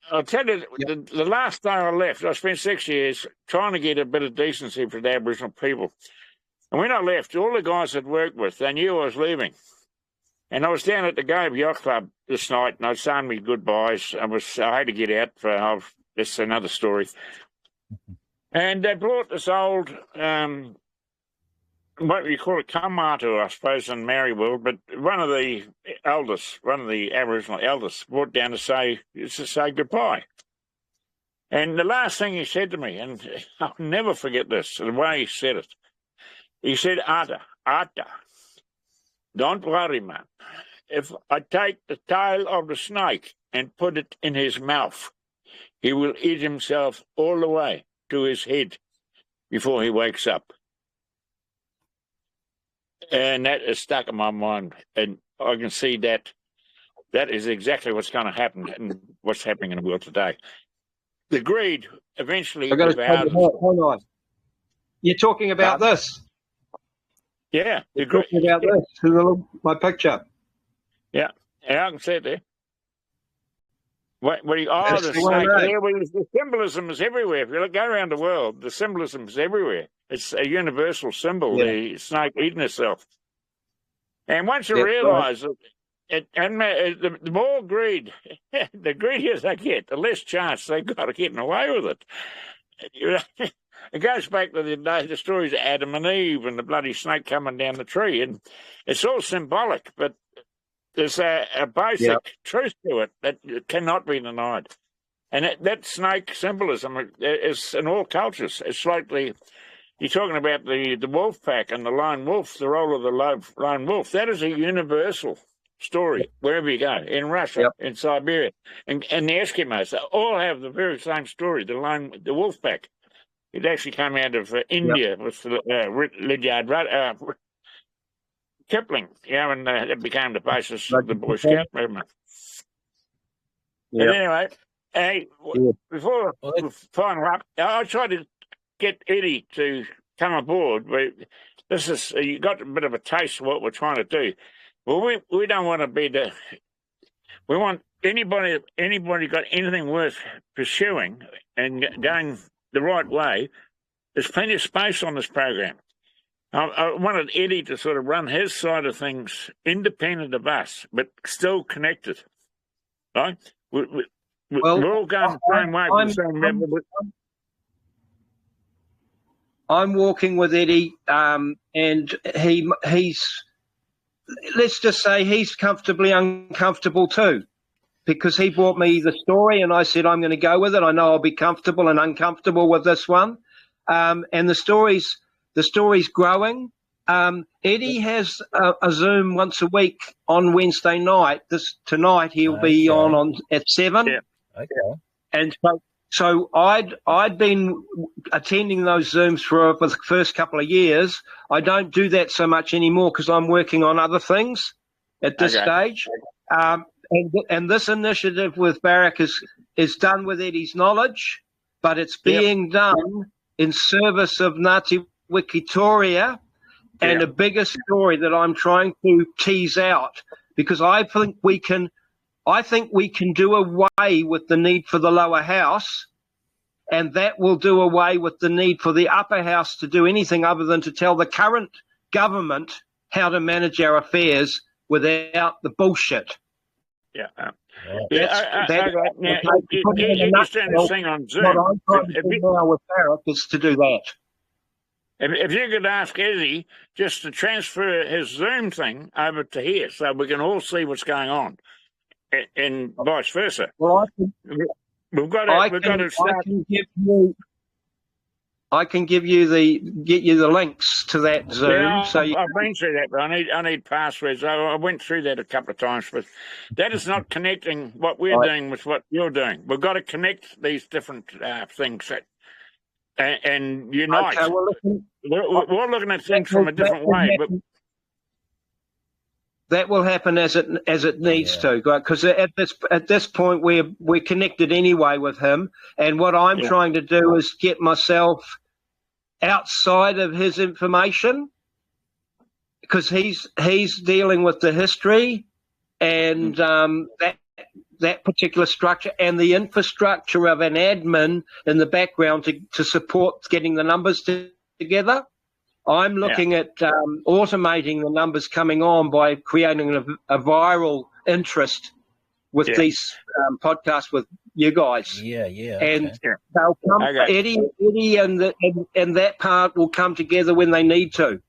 I'll tell you, the last day I left, I spent 6 years trying to get a bit of decency for the Aboriginal people. And when I left, all the guys I'd worked with, they knew I was leaving. And I was down at the Gove Yacht Club this night, and I'd saying me goodbyes. I had to get out that's another story. And they brought this old, what you call it, kamatu, I suppose, in Maori world, but one of the Aboriginal elders, brought down to say goodbye. And the last thing he said to me, and I'll never forget this, the way he said it, He said, Ata, don't worry, man. If I take the tail of the snake and put it in his mouth, he will eat himself all the way to his head before he wakes up. And that is stuck in my mind. And I can see that is exactly what's going to happen and what's happening in the world today. The greed eventually devours. Hold on. You're talking about this? Yeah. You're talking about this, my picture. Yeah, I can see it there. The the snake. one, The symbolism is everywhere. If you go around the world, the symbolism is everywhere. It's a universal symbol, the snake eating itself. And once you realise the more greed, the greedier they get, the less chance they've got of getting away with it. It goes back to the stories of Adam and Eve and the bloody snake coming down the tree. And it's all symbolic, but there's a basic truth to it that cannot be denied. And that snake symbolism is in all cultures. It's like you're talking about the wolf pack and the lone wolf, the role of the lone wolf. That is a universal story wherever you go, in Russia, in Siberia, and the Eskimos. They all have the very same story, the wolf pack. It actually came out of India with Rudyard Kipling, and it became the basis of the Boy Scout movement. But anyway, before we final up, I tried to get Eddie to come aboard. You got a bit of a taste of what we're trying to do. Well, we don't want to be we want anybody got anything worth pursuing and going the right way. There's plenty of space on this program. I wanted Eddie to sort of run his side of things independent of us, but still connected. Right? We're all going the same way. I'm walking with Eddie, and he's, let's just say he's comfortably uncomfortable too, because he brought me the story and I said, I'm going to go with it. I know I'll be comfortable and uncomfortable with this one. And the story's growing. Eddie has a Zoom once a week on Wednesday night. Tonight he'll be on at 7. Yeah. Okay. And so I'd been attending those Zooms for the first couple of years. I don't do that so much anymore because I'm working on other things at this stage. And this initiative with Barak is done with Eddie's knowledge, but it's being done in service of Ngāti Wikitoria and a bigger story that I'm trying to tease out, because I think we can do away with the need for the lower house, and that will do away with the need for the upper house to do anything other than to tell the current government how to manage our affairs without the bullshit. Yeah. Eddie's doing this thing on Zoom. What I'm trying to do now with Barak is to do that. If you could ask Eddie just to transfer his Zoom thing over to here so we can all see what's going on, and vice versa. Well, I can get you the links to that Zoom. Yeah, I've been through that, but I need passwords. I went through that a couple of times, but that is not connecting what we're doing with what you're doing. We've got to connect these different things and unite. Okay, well, we're looking at things from a different way. But that will happen as it needs to, because at this point we're connected anyway with him, and what I'm trying to do is get myself outside of his information, because he's dealing with the history and that particular structure and the infrastructure of an admin in the background to support getting the numbers together. I'm looking at automating the numbers coming on by creating a viral interest with these podcasts with you guys. And they'll come. Eddie and that part will come together when they need to.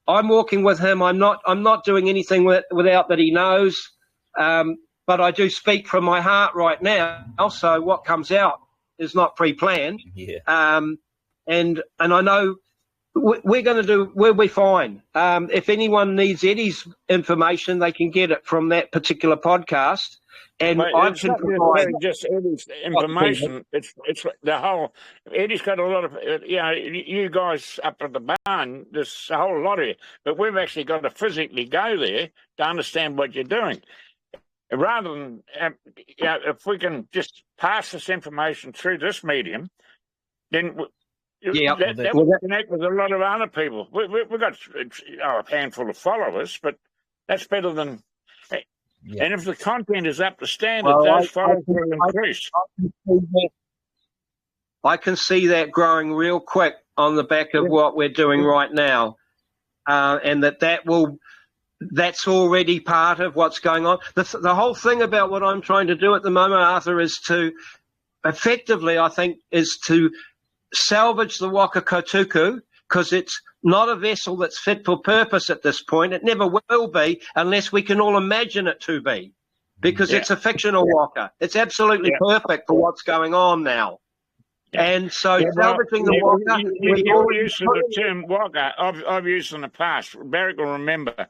I'm walking with him. I'm not doing anything without that he knows. But I do speak from my heart right now. So what comes out is not pre-planned. And I know We'll be fine. If anyone needs Eddie's information, they can get it from that particular podcast. And But I it's can not provide necessarily just Eddie's information. It's the whole. Eddie's got a lot of, you guys up at the barn. There's a whole lot of you, but we've actually got to physically go there to understand what you're doing. Rather than, if we can just pass this information through this medium, then that will connect with a lot of other people. We've got a handful of followers, but that's better than. Yeah. And if the content is up to standard, those followers will increase. I can see that growing real quick on the back of what we're doing right now, and that's already part of what's going on. The whole thing about what I'm trying to do at the moment, Arthur, is to effectively, I think, is to salvage the Waka Kotuku, because it's not a vessel that's fit for purpose at this point. It never will be unless we can all imagine it to be, because it's a fictional Waka. It's absolutely perfect for what's going on now. Yeah. And so salvaging the Waka... You're used to the term Waka. I've used it in the past. Barrick will remember.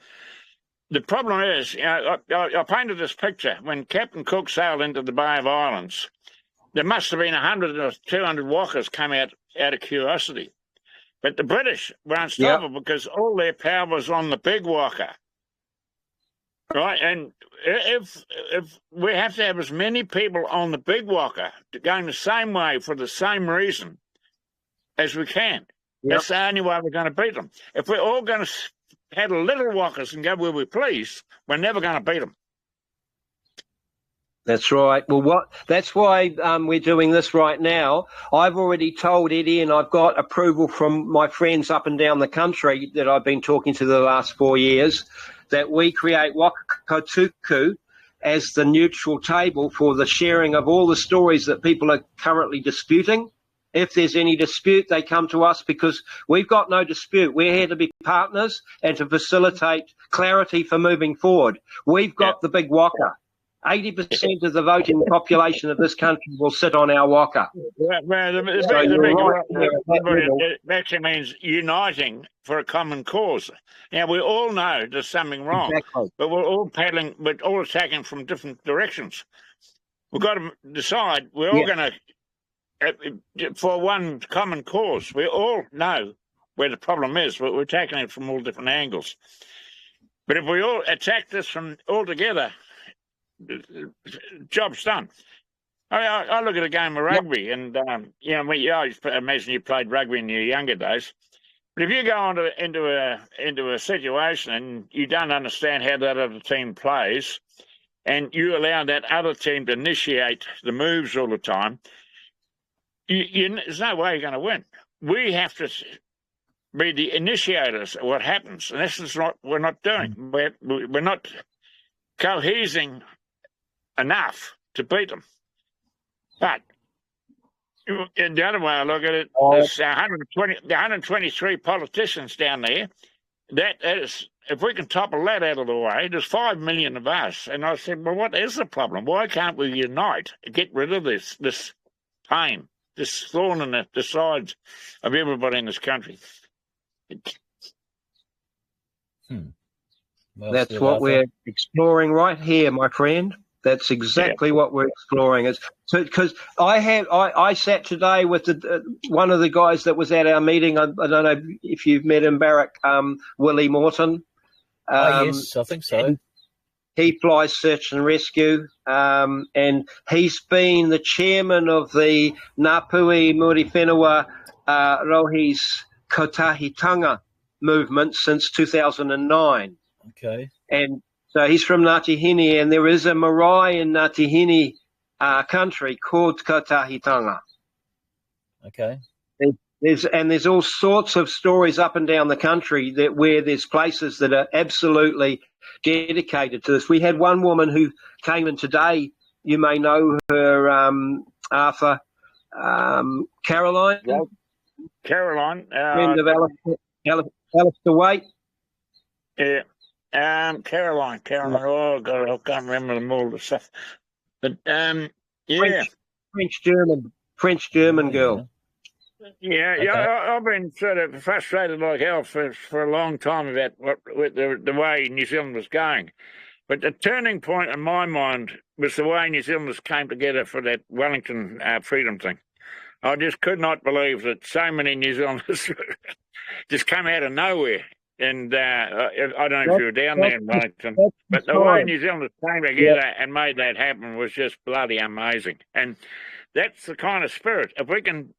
The problem is, I painted this picture. When Captain Cook sailed into the Bay of Islands, there must have been 100 or 200 Wakas come out of curiosity. But the British were unstoppable because all their power was on the big Waka, right? And if we have to have as many people on the big Waka going the same way for the same reason as we can, that's the only way we're going to beat them. If we're all going to paddle little Wakas and go where we please, we're never going to beat them. That's right. Well, that's why we're doing this right now. I've already told Eddie, and I've got approval from my friends up and down the country that I've been talking to the last 4 years, that we create Waka Kotuku as the neutral table for the sharing of all the stories that people are currently disputing. If there's any dispute, they come to us because we've got no dispute. We're here to be partners and to facilitate clarity for moving forward. We've got the big Waka. 80% of the voting population of this country will sit on our Waka. It actually means uniting for a common cause. Now, we all know there's something wrong, but we're all paddling, we're all attacking from different directions. We've got to decide, we're all going to, for one common cause. We all know where the problem is, but we're tackling it from all different angles. But if we all attack this from all together, job's done. I look at a game of rugby, and I imagine you played rugby in your younger days. But if you go into a situation and you don't understand how that other team plays, and you allow that other team to initiate the moves all the time, there's no way you're going to win. We have to be the initiators of what happens, and this is what we're not doing. We're not cohesing enough to beat them. But in the other way I look at it, there's 123 politicians down there. That is, if we can topple that out of the way, there's 5 million of us. And I said, well, what is the problem? Why can't we unite, get rid of this pain, this thorn in the sides of everybody in this country? Well, that's what we're exploring right here, my friend. That's exactly what we're exploring. Because I sat today with one of the guys that was at our meeting. I don't know if you've met him, Barrick, Willie Morton. Yes, I think so. He flies search and rescue, and he's been the chairman of the Ngāpuhi Muri Whenua Rohi's Kotahitanga movement since 2009. Okay. And so he's from Ngātihini, and there is a marae in Ngātihini country called Kotahitanga. Okay. There's all sorts of stories up and down the country where there's places that are absolutely dedicated to this. We had one woman who came in today. You may know her, Arthur, Caroline. Yeah. Caroline. Friend of Alistair Waite. Yeah. Caroline. Oh God, I can't remember them all the stuff. But French German girl. Yeah, Okay. I've been sort of frustrated like hell for a long time about with the way New Zealand was going. But the turning point in my mind was the way New Zealanders came together for that Wellington freedom thing. I just could not believe that so many New Zealanders just came out of nowhere. And I don't know if you were down there in Wellington, but the way New Zealanders came together and made that happen was just bloody amazing. And that's the kind of spirit. If we can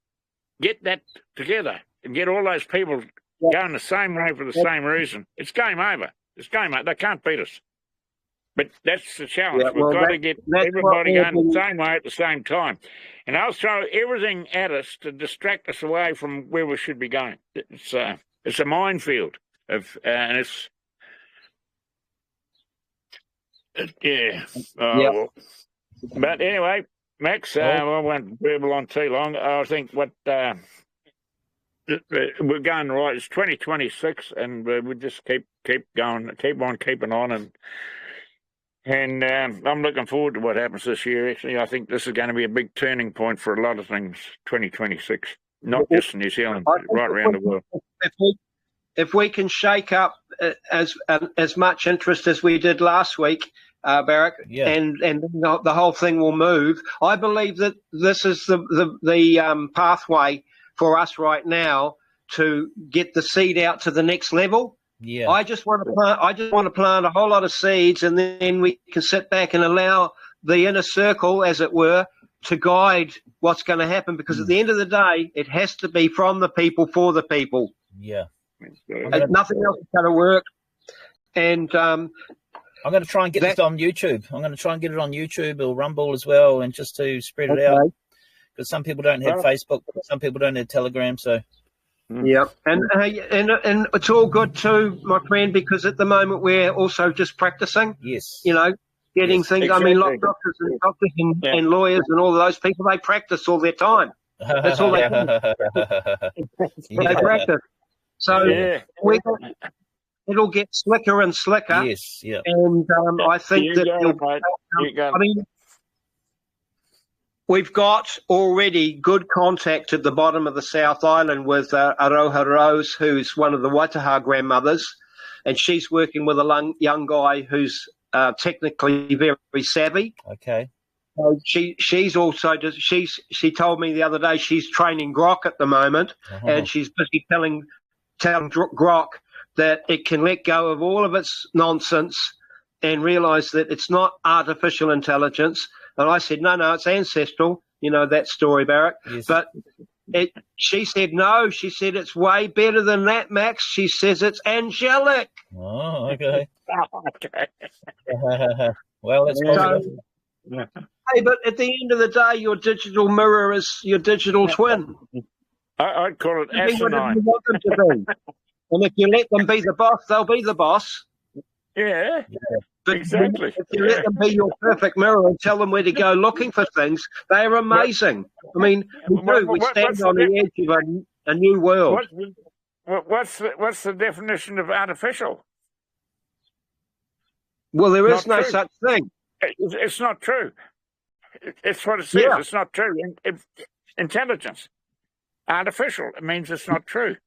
get that together and get all those people going the same way for the same reason, it's game over. It's game over. They can't beat us. But that's the challenge. Yeah, We've got to get everybody going the same way at the same time. And they'll throw everything at us to distract us away from where we should be going. It's a minefield and it's yeah. But anyway, Max, I won't babble on too long. I think what we're going right. It's 2026, and we just keep going, keep on keeping on, and I'm looking forward to what happens this year. Actually, I think this is going to be a big turning point for a lot of things. 2026, not just New Zealand, right around the world. If we can shake up as much interest as we did last week, Barrick, and the whole thing will move. I believe that this is the pathway for us right now to get the seed out to the next level. Yeah. I just want to plant a whole lot of seeds, and then we can sit back and allow the inner circle, as it were, to guide what's going to happen. Because at the end of the day, it has to be from the people for the people. Yeah. Nothing else is going to work. And I'm going to try and get this on YouTube. I'm going to try and get it on YouTube or Rumble as well, and just to spread it out. Because some people don't have Facebook, some people don't have Telegram, so. Yeah, and it's all good too, my friend, because at the moment we're also just practicing. Yes. You know, getting things. Exactly. I mean, like doctors and lawyers and all of those people, they practice all their time. That's all they do. They practice. So it'll get slicker and slicker. Yes, yeah. And I think I mean, we've got already good contact at the bottom of the South Island with Aroha Rose, who's one of the Waitaha grandmothers, and she's working with a young guy who's technically very savvy. Okay. So she's also she told me the other day she's training Grok at the moment, and she's busy telling Grok that it can let go of all of its nonsense and realise that it's not artificial intelligence. And I said, no, it's ancestral. You know that story, Barrick. Yes. But she said no. She said it's way better than that, Max. She says it's angelic. Oh, okay. Well, that's positive. Hey, but at the end of the day, your digital mirror is your digital twin. I'd call it asinine. You want them to be. And if you let them be the boss, they'll be the boss. Yeah. But exactly. If you let them be your perfect mirror and tell them where to go looking for things, they are amazing. I mean, we stand on the edge of a new world. What's the definition of artificial? Well, there is no such thing. It's not true. It's what it says. Yeah. It's not true. Intelligence. Artificial. It means it's not true.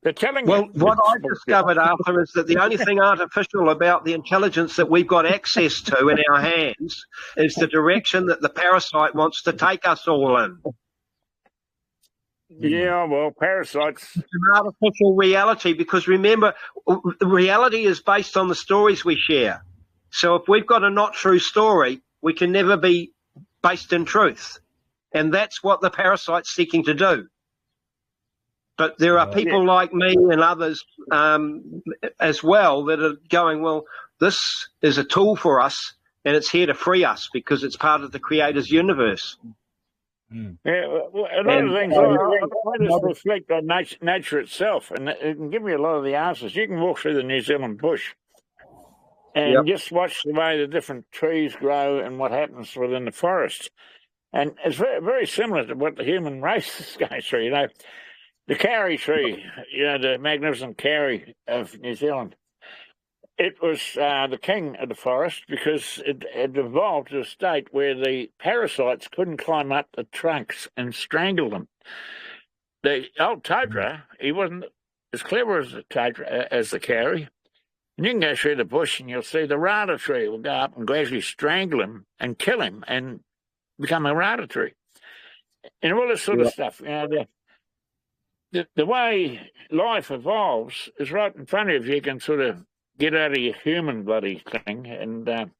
They're telling you. Well, what I discovered, Arthur, is that the only thing artificial about the intelligence that we've got access to in our hands is the direction that the parasite wants to take us all in. Yeah, well, parasites. It's an artificial reality because, remember, reality is based on the stories we share. So if we've got a not true story, we can never be based in truth. And that's what the parasite's seeking to do. But there are people like me and others as well that are going, well, this is a tool for us and it's here to free us because it's part of the Creator's universe. Yeah, well, a lot of things, I just reflect on nature itself, and it can give you a lot of the answers. You can walk through the New Zealand bush and just watch the way the different trees grow and what happens within the forest. And it's very, very similar to what the human race is going through, you know. The karri tree, you know, the magnificent karri of New Zealand. it was the king of the forest because it had evolved to a state where the parasites couldn't climb up the trunks and strangle them. The old tundra, he wasn't as clever as the tundra, as the Kauri. And you can go through the bush and you'll see the rata tree will go up and gradually strangle him and kill him and become a rata tree. And all this sort of stuff. You know, the way life evolves is right in front of you. You can sort of get out of your human bloody thing. And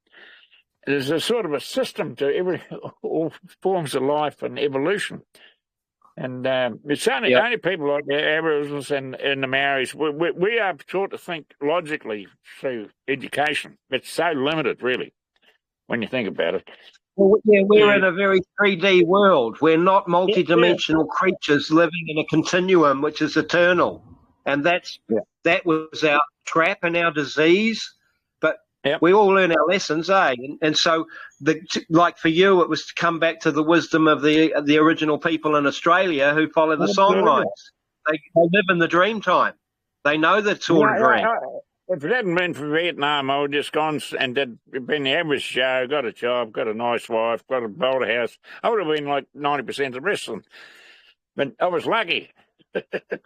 there's a sort of a system to all forms of life and evolution. And it's only people like the Aboriginals and the Maoris, we are taught to think logically through education. It's so limited, really, when you think about it. Well, yeah, we're in a very 3D world. We're not multidimensional creatures living in a continuum which is eternal. And that was our trap and our disease. But we all learn our lessons, eh? And so, like for you, it was to come back to the wisdom of the original people in Australia who follow the songlines. They live in the dream time. They know the sort of dream. If it hadn't been for Vietnam, I would have just gone and been the average Joe, got a job, got a nice wife, got a built a house. I would have been like 90% of the rest of them. But I was lucky. The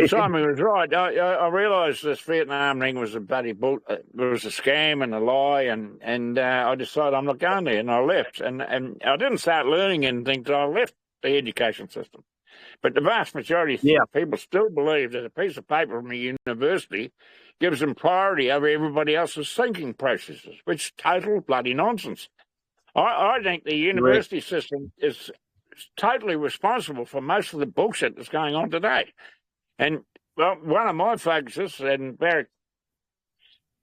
timing was right. I realised this Vietnam thing was a bloody bull. It was a scam and a lie, and I decided I'm not going there, and I left. And I didn't start learning anything until I left the education system. But the vast majority of people still believe that a piece of paper from a university gives them priority over everybody else's thinking processes, which is total bloody nonsense. I think the university system is totally responsible for most of the bullshit that's going on today. And, well, one of my focuses, and Barrick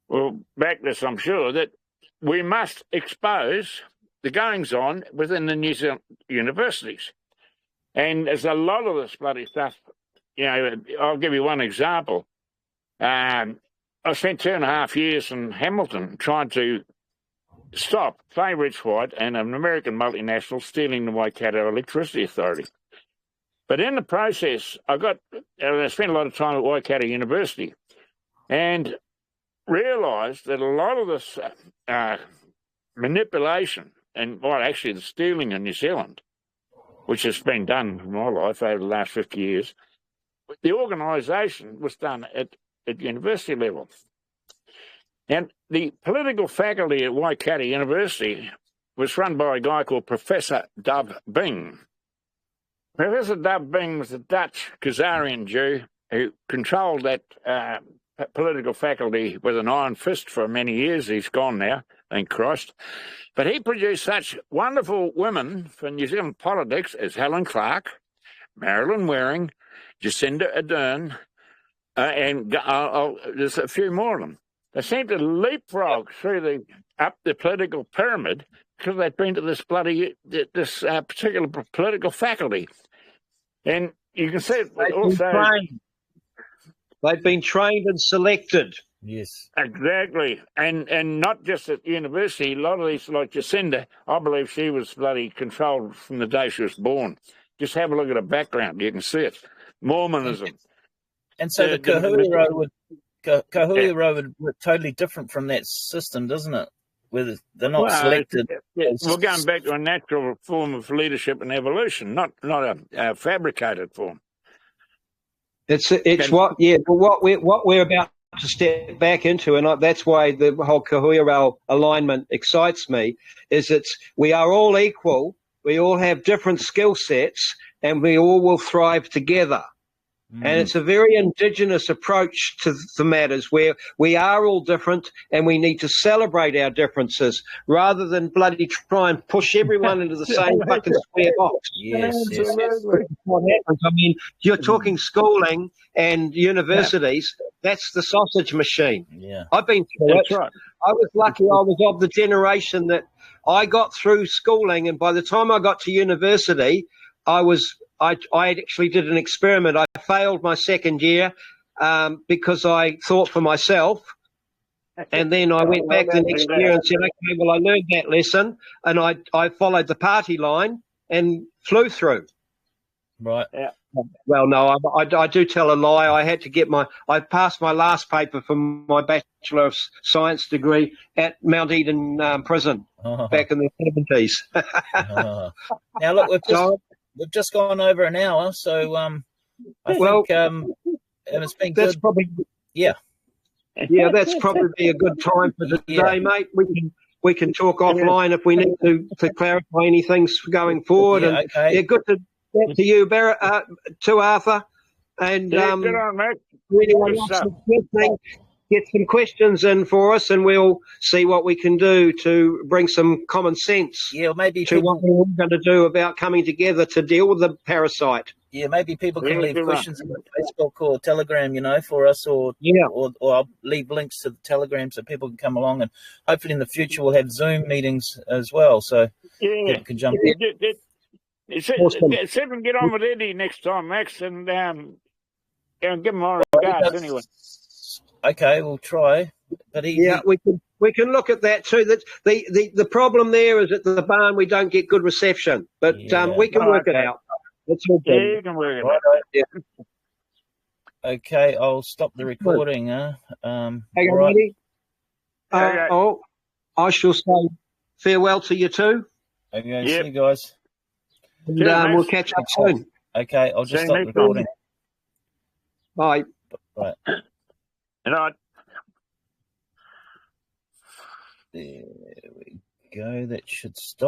will back this, I'm sure, that we must expose the goings-on within the New Zealand universities. And there's a lot of this bloody stuff. You know, I'll give you one example. I spent 2.5 years in Hamilton trying to stop Fay Rich White and an American multinational stealing the Waikato Electricity Authority. But in the process, I spent a lot of time at Waikato University and realised that a lot of this manipulation and, actually the stealing in New Zealand, which has been done in my life over the last 50 years, the organisation was done at university level. And the political faculty at Waikato University was run by a guy called Professor Dov Bing. Professor Dov Bing was a Dutch Khazarian Jew who controlled that political faculty with an iron fist for many years. He's gone now, thank Christ. But he produced such wonderful women for New Zealand politics as Helen Clark, Marilyn Waring, Jacinda Ardern, and there's a few more of them. They seem to leapfrog up the political pyramid because they've been to this particular political faculty. And you can see they've been trained and selected. Yes. Exactly. And not just at university. A lot of these, like Jacinda, I believe she was bloody controlled from the day she was born. Just have a look at her background. You can see it. Mormonism. And so the kohuiarau would work totally different from that system, doesn't it? Where they're not selected. We're going back to a natural form of leadership and evolution, not a fabricated form. What we're about to step back into, and that's why the whole kohuiarau alignment excites me, is we are all equal, we all have different skill sets, and we all will thrive together. And it's a very indigenous approach to the matters where we are all different and we need to celebrate our differences rather than bloody try and push everyone into the same fucking square box. Yes. What happens? I mean, you're talking schooling and universities. That's the sausage machine. Yeah. I've been through it. Right. I was lucky. I was of the generation that I got through schooling, and by the time I got to university, I actually did an experiment. I failed my second year because I thought for myself, and then I went back the next year and said, okay, well, I learned that lesson, and I followed the party line and flew through. Right. Yeah. Well, no, I do tell a lie. I passed my last paper for my Bachelor of Science degree at Mount Eden prison back in the 70s. Now look, So, we've just gone over an hour, so I well, think it's been that's good. probably that's probably a good time for today, mate. We can talk offline if we need to clarify anything going forward. Yeah, and okay. good to chat to you, Barrett, to Arthur, and Good on, mate. anyone Good else stuff. that's listening, get some questions in for us, and we'll see what we can do to bring some common sense Yeah, maybe to what we're going to do about coming together to deal with the parasite. Yeah, maybe people can Yeah, leave good questions in the Facebook or Telegram, for us, or I'll leave links to the Telegram so people can come along, and hopefully in the future we'll have Zoom meetings as well, so people can jump in. See if we can get on with Eddie next time, Max, and give him my regards anyway. Okay, we'll try. But we can look at that too. That the problem there is at the barn we don't get good reception, but we can work it out. That's all good. Yeah, you can work it out. Yeah. Okay, I'll stop the recording. Hey, right. Ready? I shall say farewell to you too. Okay, see you guys. And we'll catch up soon. Okay, I'll just stop the recording. Bye. Right. Good night. There we go. That should stop.